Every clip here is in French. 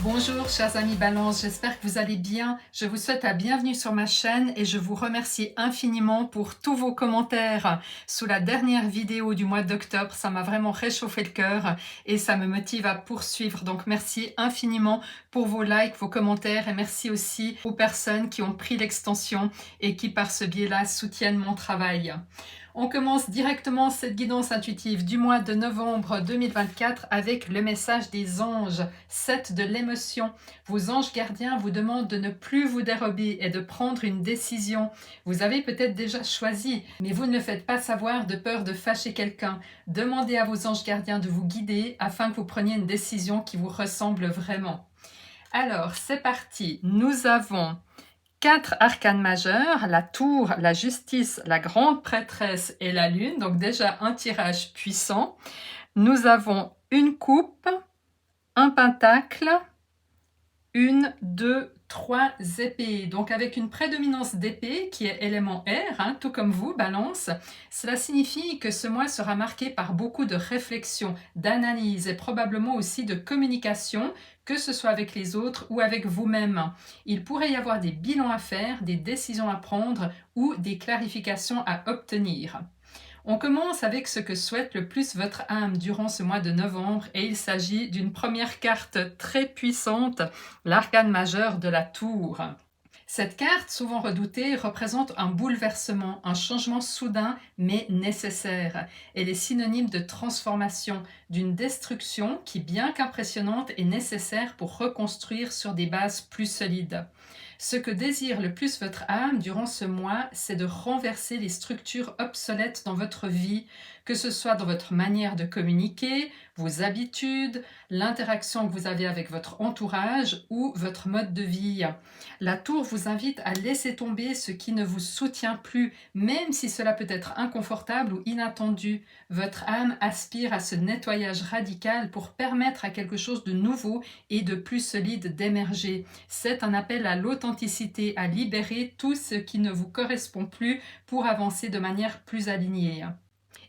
Bonjour chers amis Balance, j'espère que vous allez bien. Je vous souhaite la bienvenue sur ma chaîne et je vous remercie infiniment pour tous vos commentaires sous la dernière vidéo du mois d'octobre. Ça m'a vraiment réchauffé le cœur et ça me motive à poursuivre. Donc merci infiniment pour vos likes, vos commentaires et merci aussi aux personnes qui ont pris l'extension et qui par ce biais-là soutiennent mon travail. On commence directement cette guidance intuitive du mois de novembre 2024 avec le message des anges, 7 de l'émotion. Vos anges gardiens vous demandent de ne plus vous dérober et de prendre une décision. Vous avez peut-être déjà choisi, mais vous ne le faites pas savoir de peur de fâcher quelqu'un. Demandez à vos anges gardiens de vous guider afin que vous preniez une décision qui vous ressemble vraiment. Alors, c'est parti. Nous avons 4 arcanes majeurs, la tour, la justice, la grande prêtresse et la lune. Donc déjà un tirage puissant. Nous avons une coupe, un pentacle, une, deux, trois épées. Donc avec une prédominance d'épée qui est élément air, tout comme vous, Balance, cela signifie que ce mois sera marqué par beaucoup de réflexion, d'analyse et probablement aussi de communication, que ce soit avec les autres ou avec vous-même. Il pourrait y avoir des bilans à faire, des décisions à prendre ou des clarifications à obtenir. On commence avec ce que souhaite le plus votre âme durant ce mois de novembre et il s'agit d'une première carte très puissante, l'arcane majeur de la tour. Cette carte, souvent redoutée, représente un bouleversement, un changement soudain mais nécessaire. Elle est synonyme de transformation, d'une destruction qui, bien qu'impressionnante, est nécessaire pour reconstruire sur des bases plus solides. Ce que désire le plus votre âme durant ce mois, c'est de renverser les structures obsolètes dans votre vie, que ce soit dans votre manière de communiquer, vos habitudes, l'interaction que vous avez avec votre entourage ou votre mode de vie. La tour vous invite à laisser tomber ce qui ne vous soutient plus, même si cela peut être inconfortable ou inattendu. Votre âme aspire à ce nettoyage radical pour permettre à quelque chose de nouveau et de plus solide d'émerger. C'est un appel à l'authenticité, à libérer tout ce qui ne vous correspond plus pour avancer de manière plus alignée.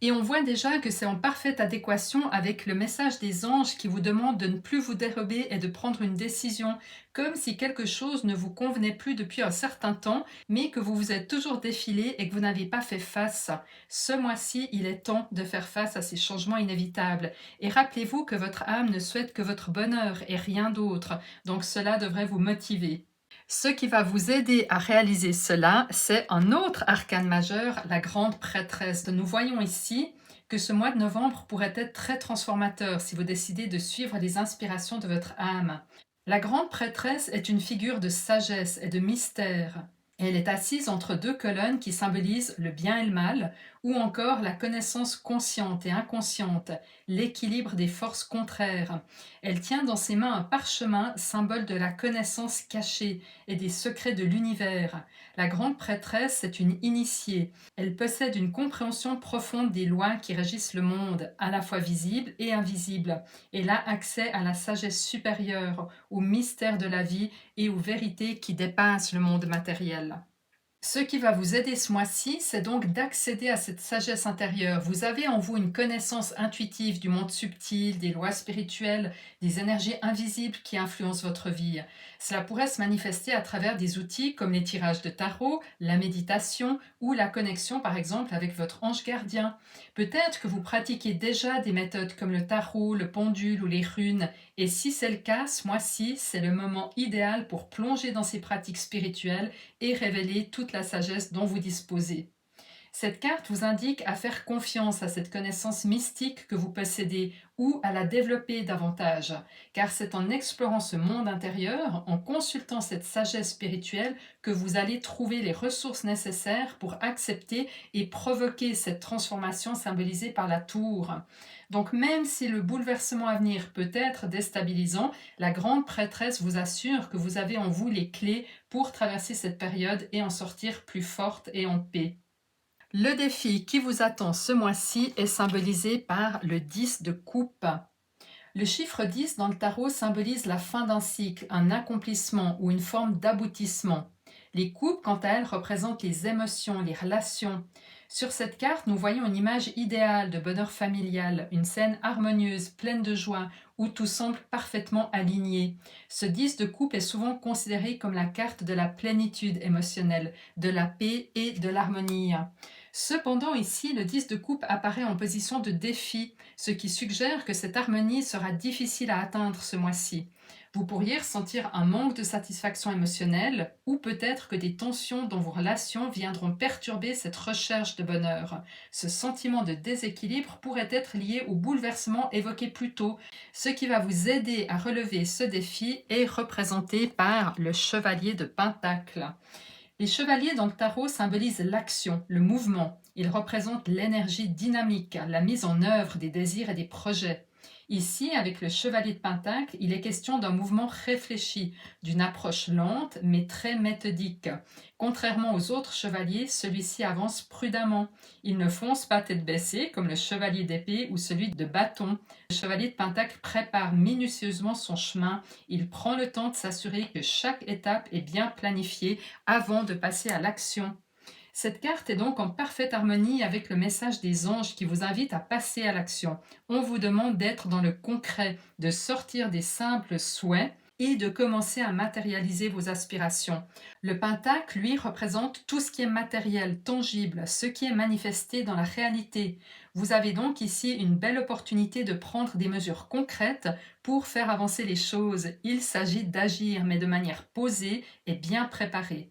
Et on voit déjà que c'est en parfaite adéquation avec le message des anges qui vous demandent de ne plus vous dérober et de prendre une décision, comme si quelque chose ne vous convenait plus depuis un certain temps, mais que vous vous êtes toujours défilé et que vous n'avez pas fait face. Ce mois-ci, il est temps de faire face à ces changements inévitables. Et rappelez-vous que votre âme ne souhaite que votre bonheur et rien d'autre, donc cela devrait vous motiver. Ce qui va vous aider à réaliser cela, c'est un autre arcane majeur, la grande prêtresse. Nous voyons ici que ce mois de novembre pourrait être très transformateur si vous décidez de suivre les inspirations de votre âme. La grande prêtresse est une figure de sagesse et de mystère. Elle est assise entre deux colonnes qui symbolisent le bien et le mal, ou encore la connaissance consciente et inconsciente, l'équilibre des forces contraires. Elle tient dans ses mains un parchemin, symbole de la connaissance cachée et des secrets de l'univers. La grande prêtresse est une initiée. Elle possède une compréhension profonde des lois qui régissent le monde, à la fois visibles et invisibles. Elle a accès à la sagesse supérieure, au mystère de la vie et aux vérités qui dépassent le monde matériel. Ce qui va vous aider ce mois-ci, c'est donc d'accéder à cette sagesse intérieure. Vous avez en vous une connaissance intuitive du monde subtil, des lois spirituelles, des énergies invisibles qui influencent votre vie. Cela pourrait se manifester à travers des outils comme les tirages de tarot, la méditation ou la connexion par exemple avec votre ange gardien. Peut-être que vous pratiquez déjà des méthodes comme le tarot, le pendule ou les runes. Et si c'est le cas, ce mois-ci, c'est le moment idéal pour plonger dans ces pratiques spirituelles et révéler toute la sagesse dont vous disposez. Cette carte vous indique à faire confiance à cette connaissance mystique que vous possédez ou à la développer davantage, car c'est en explorant ce monde intérieur, en consultant cette sagesse spirituelle, que vous allez trouver les ressources nécessaires pour accepter et provoquer cette transformation symbolisée par la tour. Donc même si le bouleversement à venir peut être déstabilisant, la grande prêtresse vous assure que vous avez en vous les clés pour traverser cette période et en sortir plus forte et en paix. Le défi qui vous attend ce mois-ci est symbolisé par le 10 de coupe. Le chiffre 10 dans le tarot symbolise la fin d'un cycle, un accomplissement ou une forme d'aboutissement. Les coupes, quant à elles, représentent les émotions, les relations. Sur cette carte, nous voyons une image idéale de bonheur familial, une scène harmonieuse, pleine de joie, où tout semble parfaitement aligné. Ce 10 de coupe est souvent considéré comme la carte de la plénitude émotionnelle, de la paix et de l'harmonie. Cependant, ici, le 10 de coupe apparaît en position de défi, ce qui suggère que cette harmonie sera difficile à atteindre ce mois-ci. Vous pourriez ressentir un manque de satisfaction émotionnelle ou peut-être que des tensions dans vos relations viendront perturber cette recherche de bonheur. Ce sentiment de déséquilibre pourrait être lié au bouleversement évoqué plus tôt. Ce qui va vous aider à relever ce défi est représenté par le chevalier de Pentacle. Les chevaliers dans le tarot symbolisent l'action, le mouvement. Ils représentent l'énergie dynamique, la mise en œuvre des désirs et des projets. Ici, avec le chevalier de Pentacle, il est question d'un mouvement réfléchi, d'une approche lente mais très méthodique. Contrairement aux autres chevaliers, celui-ci avance prudemment. Il ne fonce pas tête baissée comme le chevalier d'épée ou celui de bâton. Le chevalier de Pentacle prépare minutieusement son chemin. Il prend le temps de s'assurer que chaque étape est bien planifiée avant de passer à l'action. Cette carte est donc en parfaite harmonie avec le message des anges qui vous invite à passer à l'action. On vous demande d'être dans le concret, de sortir des simples souhaits et de commencer à matérialiser vos aspirations. Le pentacle, lui, représente tout ce qui est matériel, tangible, ce qui est manifesté dans la réalité. Vous avez donc ici une belle opportunité de prendre des mesures concrètes pour faire avancer les choses. Il s'agit d'agir, mais de manière posée et bien préparée.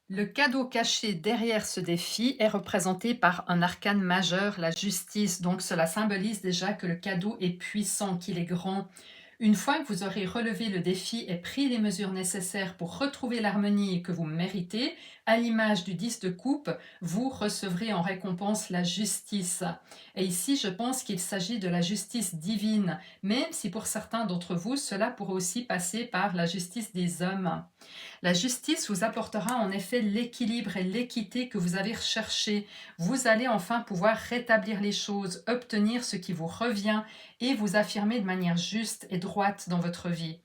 Le cadeau caché derrière ce défi est représenté par un arcane majeur, la justice. Donc cela symbolise déjà que le cadeau est puissant, qu'il est grand. Une fois que vous aurez relevé le défi et pris les mesures nécessaires pour retrouver l'harmonie que vous méritez, à l'image du 10 de coupe, vous recevrez en récompense la justice. Et ici, je pense qu'il s'agit de la justice divine, même si pour certains d'entre vous, cela pourrait aussi passer par la justice des hommes. La justice vous apportera en effet l'équilibre et l'équité que vous avez recherché. Vous allez enfin pouvoir rétablir les choses, obtenir ce qui vous revient et vous affirmer de manière juste et droite dans votre vie.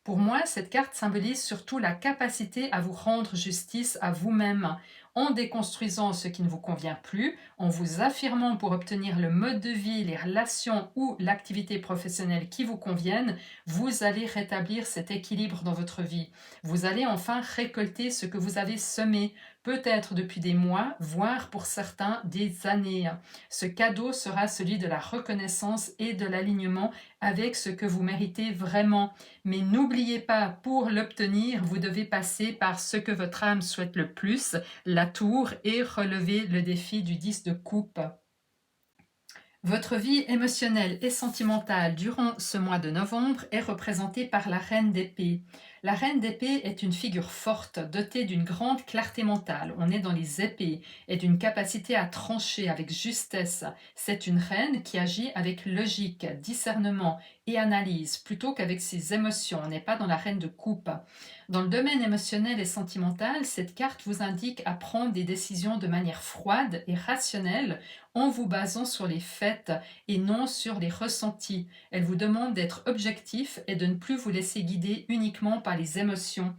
Pour moi, cette carte symbolise surtout la capacité à vous rendre justice à vous-même, en déconstruisant ce qui ne vous convient plus, en vous affirmant pour obtenir le mode de vie, les relations ou l'activité professionnelle qui vous conviennent, vous allez rétablir cet équilibre dans votre vie. Vous allez enfin récolter ce que vous avez semé, peut-être depuis des mois, voire pour certains des années. Ce cadeau sera celui de la reconnaissance et de l'alignement avec ce que vous méritez vraiment. Mais n'oubliez pas, pour l'obtenir, vous devez passer par ce que votre âme souhaite le plus, la tour, et relever le défi du 10 de coupe. Votre vie émotionnelle et sentimentale durant ce mois de novembre est représentée par la reine d'épée. La reine d'épée est une figure forte, dotée d'une grande clarté mentale. On est dans les épées et d'une capacité à trancher avec justesse. C'est une reine qui agit avec logique, discernement et analyse, plutôt qu'avec ses émotions. On n'est pas dans la reine de coupe. Dans le domaine émotionnel et sentimental, cette carte vous indique à prendre des décisions de manière froide et rationnelle en vous basant sur les faits et non sur les ressentis. Elle vous demande d'être objectif et de ne plus vous laisser guider uniquement par les émotions.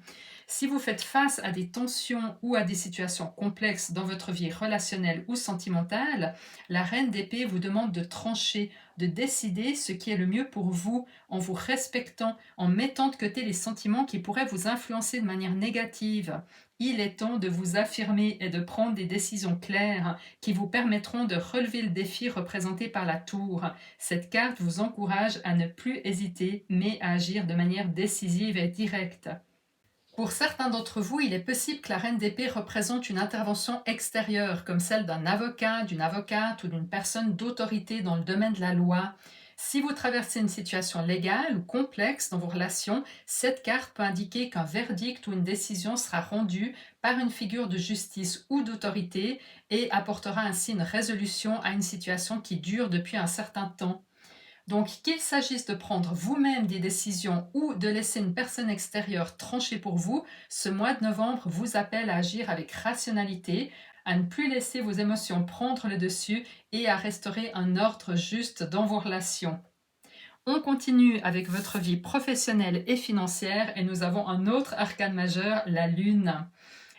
Si vous faites face à des tensions ou à des situations complexes dans votre vie relationnelle ou sentimentale, la reine d'épée vous demande de trancher, de décider ce qui est le mieux pour vous, en vous respectant, en mettant de côté les sentiments qui pourraient vous influencer de manière négative. Il est temps de vous affirmer et de prendre des décisions claires qui vous permettront de relever le défi représenté par la tour. Cette carte vous encourage à ne plus hésiter, mais à agir de manière décisive et directe. Pour certains d'entre vous, il est possible que la reine d'épée représente une intervention extérieure, comme celle d'un avocat, d'une avocate ou d'une personne d'autorité dans le domaine de la loi. Si vous traversez une situation légale ou complexe dans vos relations, cette carte peut indiquer qu'un verdict ou une décision sera rendue par une figure de justice ou d'autorité et apportera ainsi une résolution à une situation qui dure depuis un certain temps. Donc, qu'il s'agisse de prendre vous-même des décisions ou de laisser une personne extérieure trancher pour vous, ce mois de novembre vous appelle à agir avec rationalité, à ne plus laisser vos émotions prendre le dessus et à restaurer un ordre juste dans vos relations. On continue avec votre vie professionnelle et financière et nous avons un autre arcane majeur, la lune.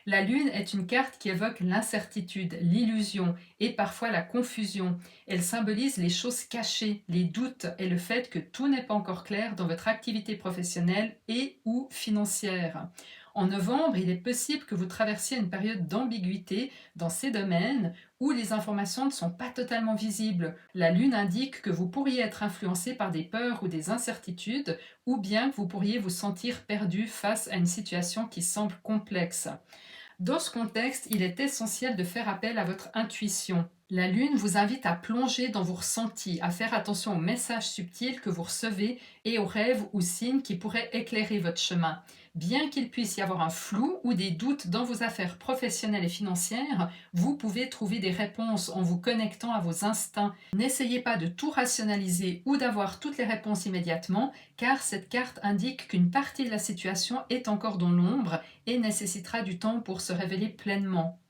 La lune est une carte qui évoque l'incertitude, l'illusion et parfois la confusion. Elle symbolise les choses cachées, les doutes et le fait que tout n'est pas encore clair dans votre activité professionnelle et ou financière. En novembre, il est possible que vous traversiez une période d'ambiguïté dans ces domaines où les informations ne sont pas totalement visibles. La lune indique que vous pourriez être influencé par des peurs ou des incertitudes, ou bien que vous pourriez vous sentir perdu face à une situation qui semble complexe. Dans ce contexte, il est essentiel de faire appel à votre intuition. La lune vous invite à plonger dans vos ressentis, à faire attention aux messages subtils que vous recevez et aux rêves ou signes qui pourraient éclairer votre chemin. Bien qu'il puisse y avoir un flou ou des doutes dans vos affaires professionnelles et financières, vous pouvez trouver des réponses en vous connectant à vos instincts. N'essayez pas de tout rationaliser ou d'avoir toutes les réponses immédiatement, car cette carte indique qu'une partie de la situation est encore dans l'ombre et nécessitera du temps pour se révéler pleinement.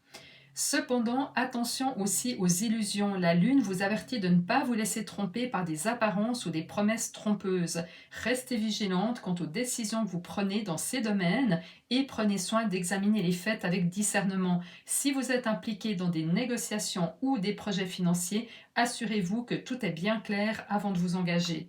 Cependant, attention aussi aux illusions. La lune vous avertit de ne pas vous laisser tromper par des apparences ou des promesses trompeuses. Restez vigilante quant aux décisions que vous prenez dans ces domaines et prenez soin d'examiner les faits avec discernement. Si vous êtes impliqué dans des négociations ou des projets financiers, assurez-vous que tout est bien clair avant de vous engager.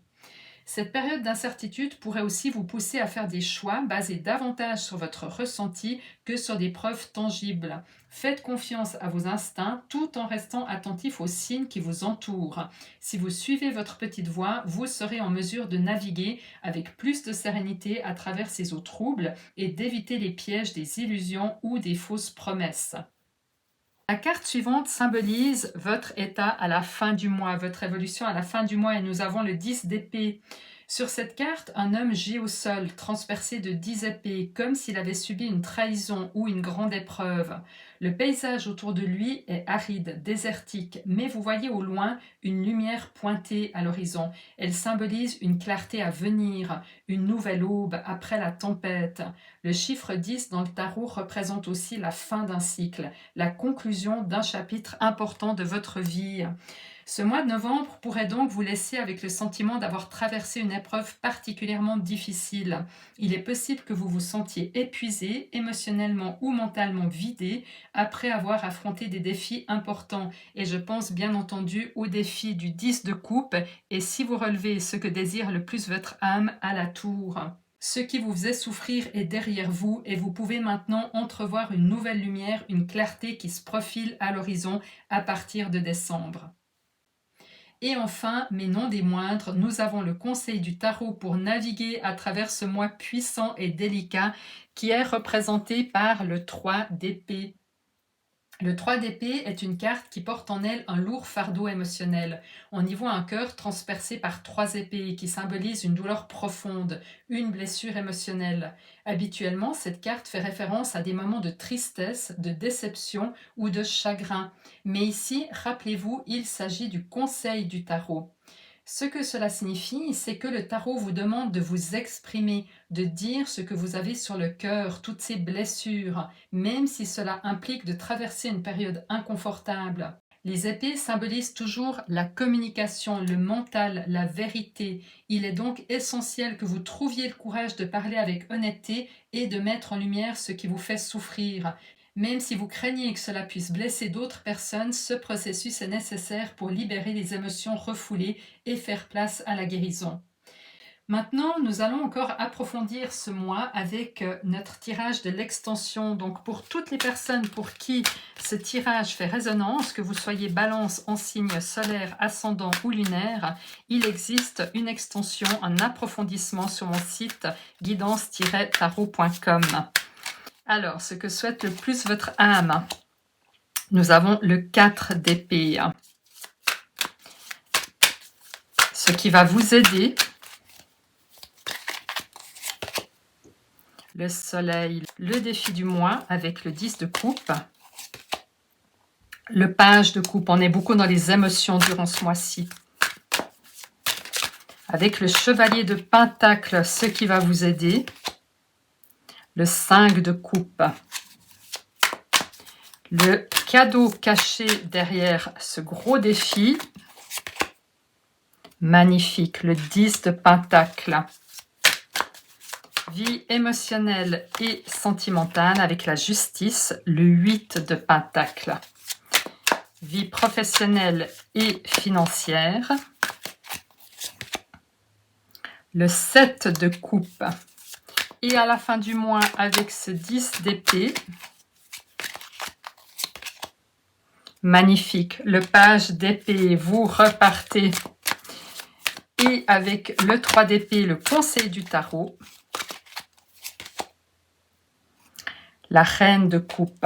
Cette période d'incertitude pourrait aussi vous pousser à faire des choix basés davantage sur votre ressenti que sur des preuves tangibles. Faites confiance à vos instincts tout en restant attentif aux signes qui vous entourent. Si vous suivez votre petite voie, vous serez en mesure de naviguer avec plus de sérénité à travers ces eaux troubles et d'éviter les pièges des illusions ou des fausses promesses. La carte suivante symbolise votre état à la fin du mois, votre évolution à la fin du mois, et nous avons le 10 d'épée. Sur cette carte, un homme gît au sol, transpercé de 10 épées, comme s'il avait subi une trahison ou une grande épreuve. Le paysage autour de lui est aride, désertique, mais vous voyez au loin une lumière pointée à l'horizon. Elle symbolise une clarté à venir, une nouvelle aube après la tempête. Le chiffre 10 dans le tarot représente aussi la fin d'un cycle, la conclusion d'un chapitre important de votre vie. Ce mois de novembre pourrait donc vous laisser avec le sentiment d'avoir traversé une épreuve particulièrement difficile. Il est possible que vous vous sentiez épuisé, émotionnellement ou mentalement vidé, après avoir affronté des défis importants. Et je pense bien entendu au défi du 10 de coupe, et si vous relevez ce que désire le plus votre âme à la tour. Ce qui vous faisait souffrir est derrière vous et vous pouvez maintenant entrevoir une nouvelle lumière, une clarté qui se profile à l'horizon à partir de décembre. Et enfin, mais non des moindres, nous avons le conseil du tarot pour naviguer à travers ce mois puissant et délicat qui est représenté par le 3 d'épée. Le 3 d'épée est une carte qui porte en elle un lourd fardeau émotionnel. On y voit un cœur transpercé par 3 épées qui symbolise une douleur profonde, une blessure émotionnelle. Habituellement, cette carte fait référence à des moments de tristesse, de déception ou de chagrin. Mais ici, rappelez-vous, il s'agit du conseil du tarot. Ce que cela signifie, c'est que le tarot vous demande de vous exprimer, de dire ce que vous avez sur le cœur, toutes ces blessures, même si cela implique de traverser une période inconfortable. Les épées symbolisent toujours la communication, le mental, la vérité. Il est donc essentiel que vous trouviez le courage de parler avec honnêteté et de mettre en lumière ce qui vous fait souffrir. Même si vous craignez que cela puisse blesser d'autres personnes, ce processus est nécessaire pour libérer les émotions refoulées et faire place à la guérison. Maintenant, nous allons encore approfondir ce mois avec notre tirage de l'extension. Donc, pour toutes les personnes pour qui ce tirage fait résonance, que vous soyez balance en signe solaire, ascendant ou lunaire, il existe une extension, un approfondissement sur mon site guidance-tarot.com. Alors, ce que souhaite le plus votre âme. Nous avons le 4 d'épée. Ce qui va vous aider. Le soleil, le défi du mois avec le 10 de coupe. Le page de coupe, on est beaucoup dans les émotions durant ce mois-ci. Avec le chevalier de pentacle, ce qui va vous aider. Le 5 de coupe. Le cadeau caché derrière ce gros défi. Magnifique, le 10 de pentacle. Vie émotionnelle et sentimentale avec la justice, le 8 de Pentacle. Vie professionnelle et financière, le 7 de coupe. Et à la fin du mois, avec ce 10 d'épée, magnifique, le page d'épée, vous repartez. Et avec le 3 d'épée, le conseil du tarot, la reine de coupe.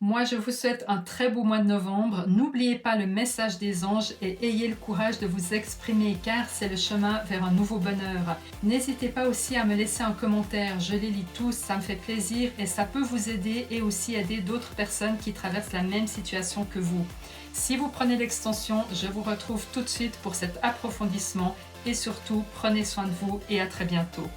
Moi, je vous souhaite un très beau mois de novembre. N'oubliez pas le message des anges et ayez le courage de vous exprimer car c'est le chemin vers un nouveau bonheur. N'hésitez pas aussi à me laisser un commentaire. Je les lis tous, ça me fait plaisir et ça peut vous aider et aussi aider d'autres personnes qui traversent la même situation que vous. Si vous prenez l'extension, je vous retrouve tout de suite pour cet approfondissement et surtout, prenez soin de vous et à très bientôt.